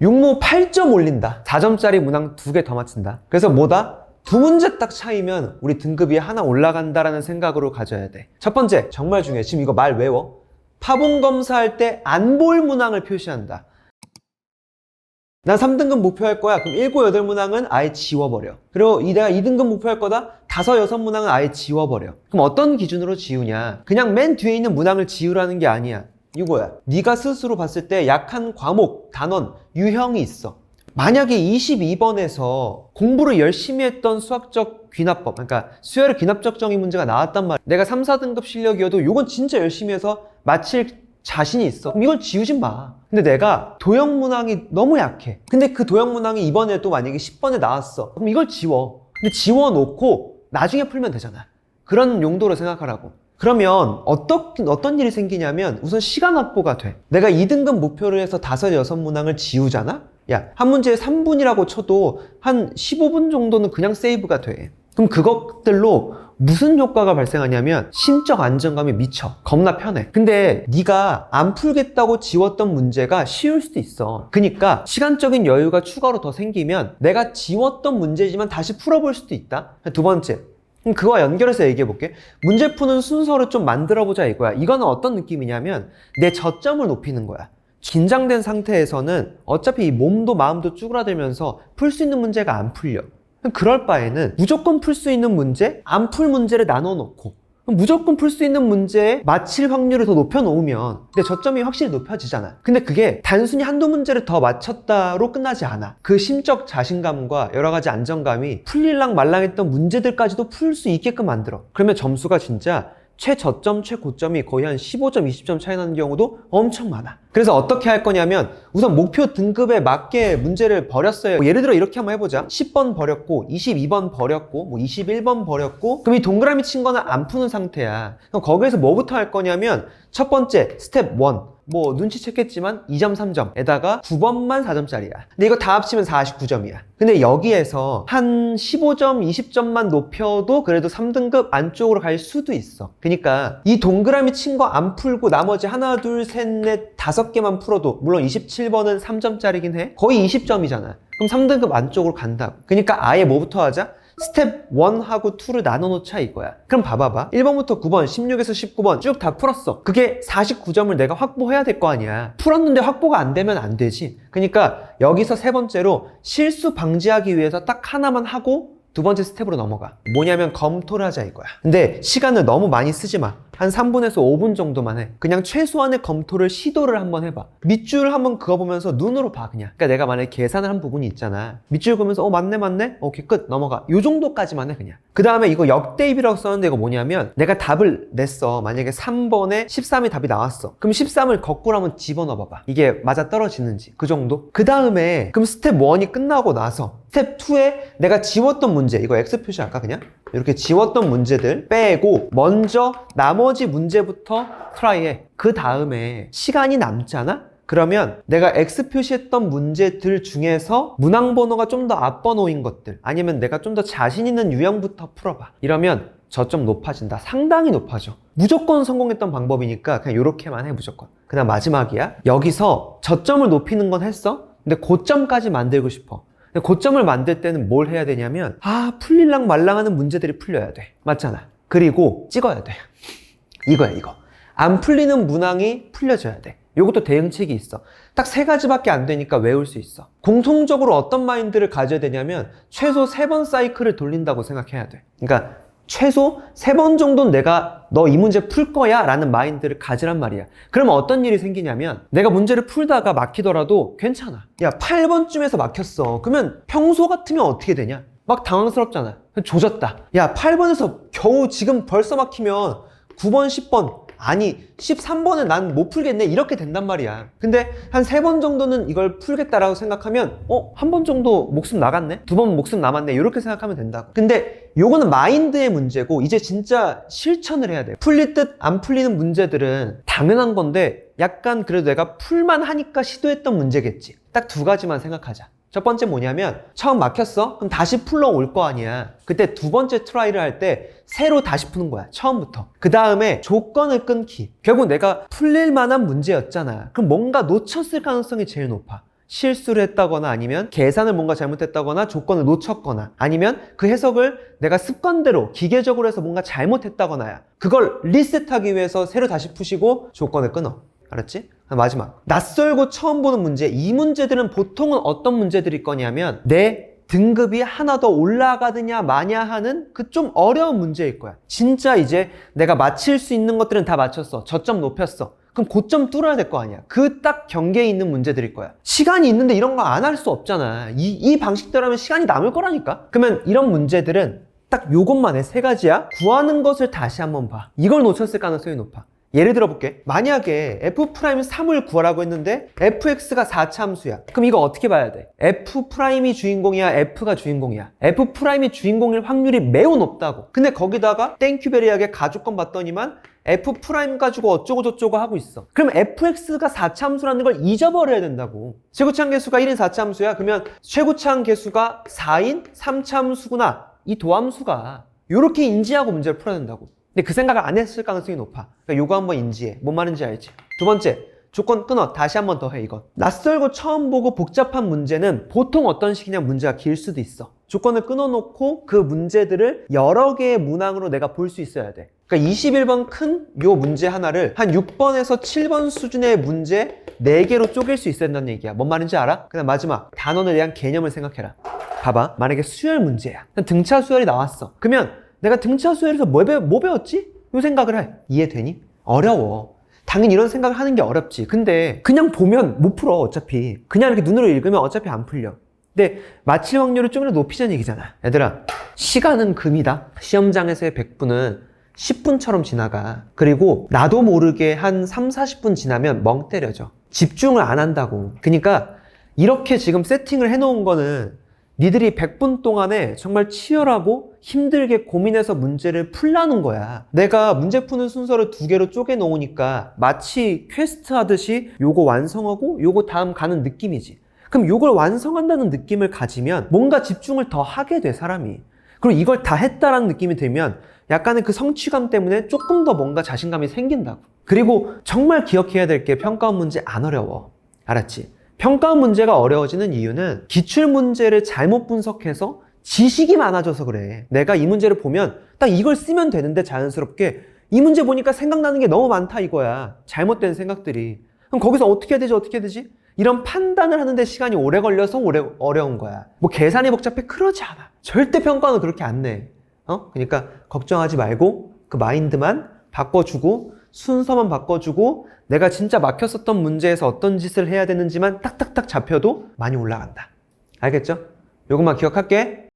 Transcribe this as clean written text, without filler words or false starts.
육모 8점 올린다. 4점짜리 문항 2개 더 맞춘다. 그래서 뭐다? 2문제 딱 차이면 우리 등급이 하나 올라간다라는 생각으로 가져야 돼. 첫 번째, 정말 중요해. 지금 이거 말 외워. 파본 검사할 때 안 볼 문항을 표시한다. 난 3등급 목표할 거야. 그럼 7, 8문항은 아예 지워버려. 그리고 내가 2등급 목표할 거다. 5, 6문항은 아예 지워버려. 그럼 어떤 기준으로 지우냐? 그냥 맨 뒤에 있는 문항을 지우라는 게 아니야. 이거야. 네가 스스로 봤을 때 약한 과목, 단원, 유형이 있어. 만약에 22번에서 공부를 열심히 했던 수학적 귀납법, 그러니까 수열의 귀납적 정의 문제가 나왔단 말이야. 내가 3, 4등급 실력이어도 이건 진짜 열심히 해서 마칠 자신이 있어. 그럼 이걸 지우지 마. 근데 내가 도형 문항이 너무 약해. 근데 그 도형 문항이 이번에 또 만약에 10번에 나왔어. 그럼 이걸 지워. 근데 지워놓고 나중에 풀면 되잖아. 그런 용도로 생각하라고. 그러면 어떤 일이 생기냐면 우선 시간 확보가 돼. 내가 2등급 목표를 해서 5, 6문항을 지우잖아? 야, 한 문제에 3분이라고 쳐도 한 15분 정도는 그냥 세이브가 돼. 그럼 그것들로 무슨 효과가 발생하냐면 심적 안정감이 미쳐. 겁나 편해. 근데 네가 안 풀겠다고 지웠던 문제가 쉬울 수도 있어. 그러니까 시간적인 여유가 추가로 더 생기면 내가 지웠던 문제지만 다시 풀어볼 수도 있다. 두 번째, 그럼 그거와 연결해서 얘기해 볼게. 문제 푸는 순서를 좀 만들어 보자 이거야. 이거는 어떤 느낌이냐면 내 저점을 높이는 거야. 긴장된 상태에서는 어차피 이 몸도 마음도 쭈그라들면서 풀 수 있는 문제가 안 풀려. 그럴 바에는 무조건 풀 수 있는 문제, 안 풀 문제를 나눠 놓고 무조건 풀 수 있는 문제에 맞힐 확률을 더 높여 놓으면 내 저점이 확실히 높아지잖아. 근데 그게 단순히 한두 문제를 더 맞췄다로 끝나지 않아. 그 심적 자신감과 여러 가지 안정감이 풀릴랑 말랑했던 문제들까지도 풀 수 있게끔 만들어. 그러면 점수가 진짜 최저점, 최고점이 거의 한 15점, 20점 차이 나는 경우도 엄청 많아. 그래서 어떻게 할 거냐면 우선 목표 등급에 맞게 문제를 버렸어요. 예를 들어 이렇게 한번 해보자. 10번 버렸고 22번 버렸고 21번 버렸고 그럼 이 동그라미 친 거는 안 푸는 상태야. 그럼 거기에서 뭐부터 할 거냐면 첫 번째 스텝 1. 눈치챘겠지만 2점, 3점에다가 9번만 4점짜리야. 근데 이거 다 합치면 49점이야. 근데 여기에서 한 15점, 20점만 높여도 그래도 3등급 안쪽으로 갈 수도 있어. 그러니까 이 동그라미 친 거 안 풀고 나머지 하나, 둘, 셋, 넷, 5개만 풀어도 물론 27번은 3점짜리긴 해. 거의 20점이잖아. 그럼 3등급 안쪽으로 간다고. 그러니까 아예 뭐부터 하자? 스텝 1하고 2를 나눠 놓자 이거야. 그럼 봐봐봐. 1번부터 9번, 16에서 19번 쭉 다 풀었어. 그게 49점을 내가 확보해야 될 거 아니야. 풀었는데 확보가 안 되면 안 되지. 그러니까 여기서 세 번째로 실수 방지하기 위해서 딱 하나만 하고 두 번째 스텝으로 넘어가. 뭐냐면 검토를 하자 이거야. 근데 시간을 너무 많이 쓰지 마. 한 3분에서 5분 정도만 해. 그냥 최소한의 검토를 시도를 한번 해봐. 밑줄을 한번 그어보면서 눈으로 봐 그냥. 그러니까 내가 만약에 계산을 한 부분이 있잖아. 밑줄 그으면서 맞네? 오케이 끝 넘어가. 요 정도까지만 해 그냥. 그 다음에 이거 역대입이라고 썼는데 이거 뭐냐면 내가 답을 냈어. 만약에 3번에 13이 답이 나왔어. 그럼 13을 거꾸로 한번 집어넣어 봐봐. 이게 맞아 떨어지는지. 그 정도? 그 다음에 그럼 스텝 1이 끝나고 나서 스텝 2에 내가 지웠던 문제, 이거 X 표시할까 그냥? 이렇게 지웠던 문제들 빼고 먼저 나머지 문제부터 트라이해. 그 다음에 시간이 남잖아? 그러면 내가 X 표시했던 문제들 중에서 문항 번호가 좀 더 앞번호인 것들 아니면 내가 좀 더 자신 있는 유형부터 풀어봐. 이러면 저점 높아진다. 상당히 높아져. 무조건 성공했던 방법이니까 그냥 이렇게만 해 무조건. 그 다음 마지막이야. 여기서 저점을 높이는 건 했어? 근데 고점까지 만들고 싶어. 근데 고점을 만들 때는 뭘 해야 되냐면 풀릴랑 말랑하는 문제들이 풀려야 돼. 맞잖아. 그리고 찍어야 돼. 이거야 이거. 안 풀리는 문항이 풀려져야 돼. 요것도 대응책이 있어. 딱 3가지밖에 안 되니까 외울 수 있어. 공통적으로 어떤 마인드를 가져야 되냐면 최소 3번 사이클을 돌린다고 생각해야 돼. 그러니까 최소 3번 정도는 내가 너 이 문제 풀 거야 라는 마인드를 가지란 말이야. 그러면 어떤 일이 생기냐면 내가 문제를 풀다가 막히더라도 괜찮아. 야 8번쯤에서 막혔어. 그러면 평소 같으면 어떻게 되냐? 막 당황스럽잖아. 조졌다. 야 8번에서 겨우 지금 벌써 막히면 9번, 10번 아니 13번은 난 못 풀겠네 이렇게 된단 말이야. 근데 한 3번 정도는 이걸 풀겠다라고 생각하면 한 번 정도 목숨 나갔네? 2번 목숨 남았네 이렇게 생각하면 된다고. 근데 요거는 마인드의 문제고 이제 진짜 실천을 해야 돼. 풀릴 듯 안 풀리는 문제들은 당연한 건데 약간 그래도 내가 풀만 하니까 시도했던 문제겠지. 딱 2가지만 생각하자. 첫 번째 뭐냐면 처음 막혔어? 그럼 다시 풀러 올 거 아니야. 그때 2번째 트라이를 할 때 새로 다시 푸는 거야. 처음부터. 그 다음에 조건을 끊기. 결국 내가 풀릴 만한 문제였잖아. 그럼 뭔가 놓쳤을 가능성이 제일 높아. 실수를 했다거나 아니면 계산을 뭔가 잘못했다거나 조건을 놓쳤거나 아니면 그 해석을 내가 습관대로 기계적으로 해서 뭔가 잘못했다거나야. 그걸 리셋하기 위해서 새로 다시 푸시고 조건을 끊어. 알았지? 마지막. 낯설고 처음 보는 문제. 이 문제들은 보통은 어떤 문제들일 거냐면 내 등급이 하나 더 올라가느냐 마냐 하는 그 좀 어려운 문제일 거야. 진짜 이제 내가 맞힐 수 있는 것들은 다 맞췄어. 저점 높였어. 그럼 고점 뚫어야 될 거 아니야. 그 딱 경계에 있는 문제들일 거야. 시간이 있는데 이런 거 안 할 수 없잖아. 이 방식대로 하면 시간이 남을 거라니까. 그러면 이런 문제들은 딱 요것만 해. 세 가지야. 구하는 것을 다시 한번 봐. 이걸 놓쳤을 가능성이 높아. 예를 들어 볼게. 만약에 F'3을 구하라고 했는데 fx가 4차함수야. 그럼 이거 어떻게 봐야 돼? F'이 주인공이야? F가 주인공이야? F'이 주인공일 확률이 매우 높다고. 근데 거기다가 땡큐베리하게 가족건 봤더니만 F' 가지고 어쩌고 저쩌고 하고 있어. 그럼 fx가 4차함수라는 걸 잊어버려야 된다고. 최고차항 계수가 1인 4차함수야. 그러면 최고차항 계수가 4인 3차함수구나. 이 도함수가. 이렇게 인지하고 문제를 풀어야 된다고. 근데 그 생각을 안 했을 가능성이 높아. 그러니까 요거 한번 인지해. 뭔 말인지 알지? 두 번째, 조건 끊어. 다시 한번 더 해, 이건. 낯설고 처음 보고 복잡한 문제는 보통 어떤 식이냐 문제가 길 수도 있어. 조건을 끊어놓고 그 문제들을 여러 개의 문항으로 내가 볼 수 있어야 돼. 그러니까 21번 큰 요 문제 하나를 한 6번에서 7번 수준의 문제 4개로 쪼갤 수 있어야 된다는 얘기야. 뭔 말인지 알아? 그다음 마지막, 단원에 대한 개념을 생각해라. 봐봐. 만약에 수열 문제야. 등차 수열이 나왔어. 그러면 내가 등차 수열에서 뭐 배웠지? 요 생각을 해. 이해되니? 어려워. 당연히 이런 생각을 하는 게 어렵지. 근데 그냥 보면 못 풀어, 어차피. 그냥 이렇게 눈으로 읽으면 어차피 안 풀려. 근데 맞힐 확률을 좀이라도 높이자는 얘기잖아. 얘들아, 시간은 금이다. 시험장에서의 100분은 10분처럼 지나가. 그리고 나도 모르게 한 3, 40분 지나면 멍 때려져. 집중을 안 한다고. 그러니까 이렇게 지금 세팅을 해놓은 거는 니들이 100분 동안에 정말 치열하고 힘들게 고민해서 문제를 풀라는 거야. 내가 문제 푸는 순서를 2개로 쪼개 놓으니까 마치 퀘스트 하듯이 요거 완성하고 요거 다음 가는 느낌이지. 그럼 요걸 완성한다는 느낌을 가지면 뭔가 집중을 더 하게 돼, 사람이. 그리고 이걸 다 했다라는 느낌이 들면 약간의 그 성취감 때문에 조금 더 뭔가 자신감이 생긴다고. 그리고 정말 기억해야 될 게 평가원 문제 안 어려워. 알았지? 평가원 문제가 어려워지는 이유는 기출문제를 잘못 분석해서 지식이 많아져서 그래. 내가 이 문제를 보면 딱 이걸 쓰면 되는데 자연스럽게 이 문제 보니까 생각나는 게 너무 많다 이거야. 잘못된 생각들이. 그럼 거기서 어떻게 해야 되지? 어떻게 해야 되지? 이런 판단을 하는데 시간이 오래 걸려서 어려운 거야. 뭐 계산이 복잡해? 그러지 않아. 절대 평가원은 그렇게 안 내. 그러니까 걱정하지 말고 그 마인드만 바꿔주고 순서만 바꿔주고 내가 진짜 막혔었던 문제에서 어떤 짓을 해야 되는지만 딱딱딱 잡혀도 많이 올라간다. 알겠죠? 요것만 기억할게.